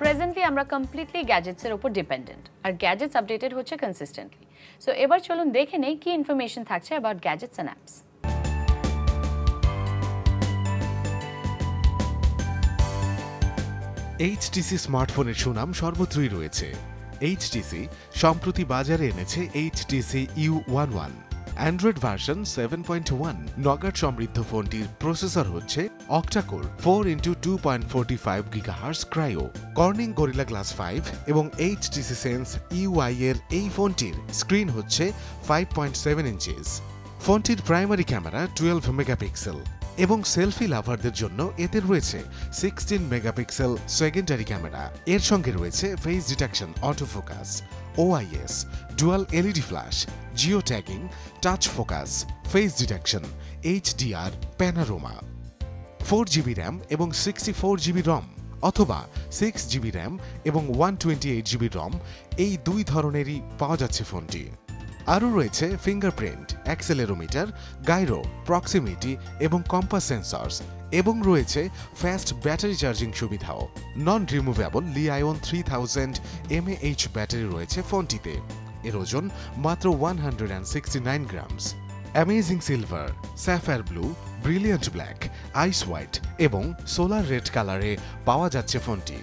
Presently আমরা completely গ্যাজেটসের উপর dependent, আর gadgets updated হচ্ছে কনসিস্টেন্টলি। সো এবার চলুন দেখে নেই কি ইনফরমেশন থাকছে about gadgets and apps. HTC স্মার্টফোনের সুনাম সর্বত্রই রয়েছে। এইচটিসি সম্প্রতি বাজারে এনেছে এইচটিসি U11 অ্যান্ড্রয়েড ভার্সন 7.1। নগাট সমৃদ্ধ ফোনটির প্রসেসর হচ্ছে octa core 4x2.45 GHz Kryo, Corning Gorilla Glass 5 এবং এইচটিসি সেন্স UI এর এই ফোনটির স্ক্রিন হচ্ছে 5.7 ইঞ্চিস। ফোনটির প্রাইমারি ক্যামেরা 12 মেগাপিক্সেল এবং সেলফি লাভারদের জন্য এতে রয়েছে 16 মেগাপিক্সেল সেকেন্ডারি ক্যামেরা। এর সঙ্গে রয়েছে face detection, auto focus, OIS, dual LED flash, Jio tagging, touch focus, face detection, HDR, panorama. 4GB RAM এবং 64GB রম অথবা 6GB র্যাম এবং 128GB রম, এই দুই ধরনেরই পাওয়া যাচ্ছে ফোনটি। আরও রয়েছে ফিঙ্গারপ্রিন্ট, অ্যাক্সেলেরোমিটার, গাইরো, প্রক্সিমিটি এবং কম্পাস সেন্সর্স, এবং রয়েছে ফাস্ট ব্যাটারি চার্জিং সুবিধাও। Non removable li-ion 3000 mAh battery রয়েছে ফোনটিতে। এর ওজন মাত্র 169 grams. Amazing silver, sapphire blue, brilliant black, ice white এবং সোলার রেড কালারে পাওয়া যাচ্ছে ফোনটি।